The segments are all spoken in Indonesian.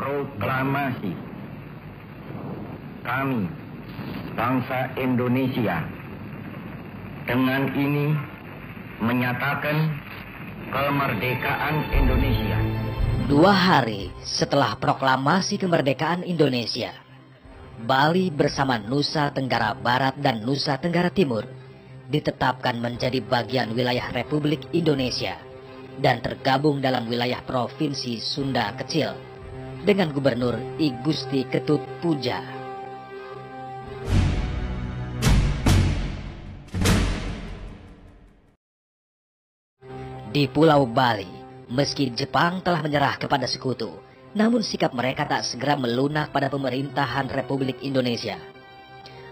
Proklamasi kami, bangsa Indonesia, dengan ini menyatakan kemerdekaan Indonesia. 2 hari setelah proklamasi kemerdekaan Indonesia, Bali bersama Nusa Tenggara Barat dan Nusa Tenggara Timur ditetapkan menjadi bagian wilayah Republik Indonesia dan tergabung dalam wilayah Provinsi Sunda Kecil dengan Gubernur I Gusti Ketut Puja. Di Pulau Bali, meski Jepang telah menyerah kepada sekutu, namun sikap mereka tak segera melunak pada pemerintahan Republik Indonesia.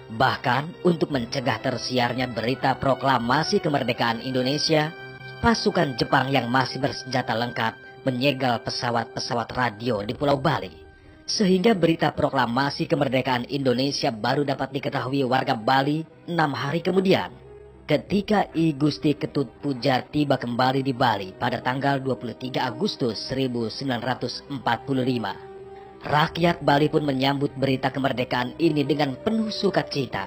Bahkan untuk mencegah tersiarnya berita proklamasi kemerdekaan Indonesia, pasukan Jepang yang masih bersenjata lengkap menyegel pesawat-pesawat radio di Pulau Bali, sehingga berita proklamasi kemerdekaan Indonesia baru dapat diketahui warga Bali 6 hari kemudian, ketika I Gusti Ketut Puja tiba kembali di Bali pada tanggal 23 Agustus 1945. Rakyat Bali pun menyambut berita kemerdekaan ini dengan penuh sukacita.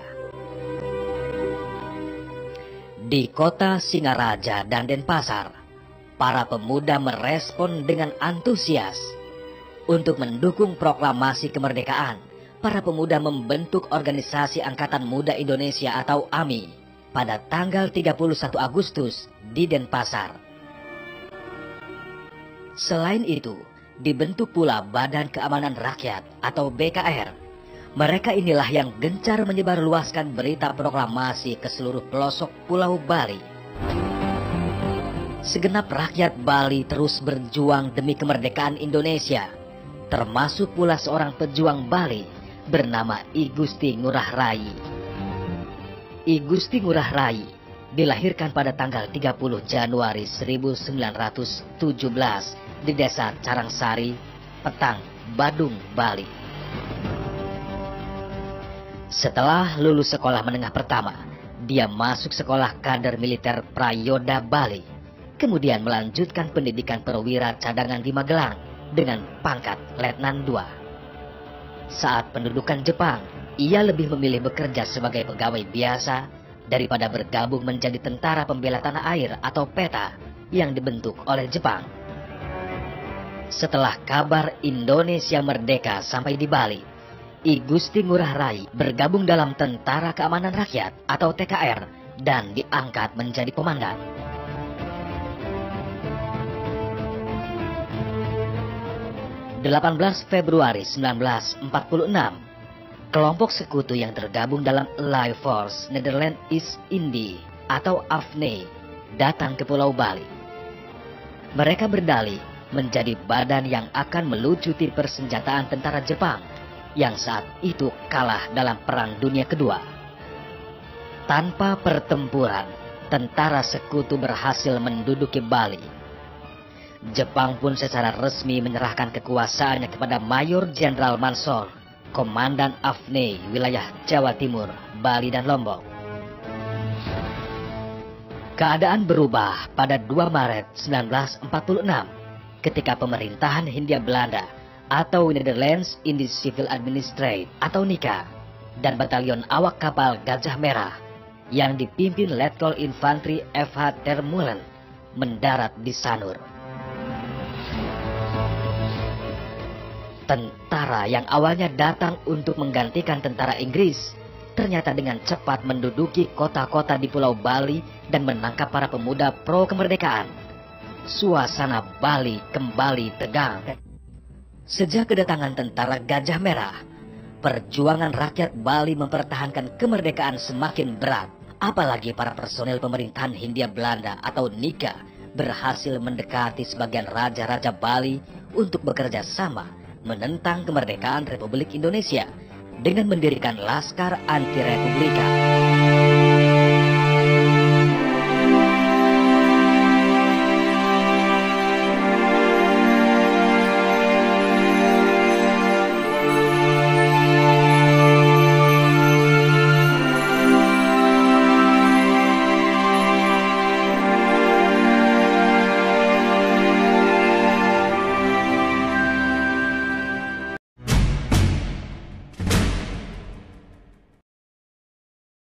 Di kota Singaraja dan Denpasar, para pemuda merespon dengan antusias. Untuk mendukung proklamasi kemerdekaan, para pemuda membentuk Organisasi Angkatan Muda Indonesia atau AMI pada tanggal 31 Agustus di Denpasar. Selain itu, dibentuk pula Badan Keamanan Rakyat atau BKR. Mereka inilah yang gencar menyebarluaskan berita proklamasi ke seluruh pelosok Pulau Bali. Segenap rakyat Bali terus berjuang demi kemerdekaan Indonesia, termasuk pula seorang pejuang Bali bernama I Gusti Ngurah Rai. I Gusti Ngurah Rai dilahirkan pada tanggal 30 Januari 1917 di desa Carangsari, Petang, Badung, Bali. Setelah lulus sekolah menengah pertama, dia masuk sekolah kader militer Prayoda Bali, kemudian melanjutkan pendidikan perwira cadangan di Magelang dengan pangkat Letnan II. Saat pendudukan Jepang, ia lebih memilih bekerja sebagai pegawai biasa daripada bergabung menjadi tentara pembela tanah air atau PETA yang dibentuk oleh Jepang. Setelah kabar Indonesia merdeka sampai di Bali, I Gusti Ngurah Rai bergabung dalam Tentara Keamanan Rakyat atau TKR dan diangkat menjadi komandan. Februari 1946, kelompok sekutu yang tergabung dalam Allied Force Netherlands East Indie atau AFNE datang ke Pulau Bali. Mereka berdalih menjadi badan yang akan melucuti persenjataan tentara Jepang yang saat itu kalah dalam Perang Dunia Kedua. Tanpa pertempuran, tentara sekutu berhasil menduduki Bali. Jepang pun secara resmi menyerahkan kekuasaannya kepada Mayor Jenderal Mansor, Komandan AFNE wilayah Jawa Timur, Bali dan Lombok. Keadaan berubah pada 2 Maret 1946 ketika pemerintahan Hindia Belanda atau Netherlands Indies Civil Administratie atau NICA dan batalion awak kapal Gajah Merah yang dipimpin Letkol Infantri F.H. Termulen mendarat di Sanur. Tentara yang awalnya datang untuk menggantikan tentara Inggris ternyata dengan cepat menduduki kota-kota di Pulau Bali dan menangkap para pemuda pro kemerdekaan. Suasana Bali kembali tegang. Sejak kedatangan tentara Gajah Merah, perjuangan rakyat Bali mempertahankan kemerdekaan semakin berat. Apalagi para personel pemerintahan Hindia Belanda atau NICA berhasil mendekati sebagian raja-raja Bali untuk bekerja sama menentang kemerdekaan Republik Indonesia dengan mendirikan Laskar Anti Republika.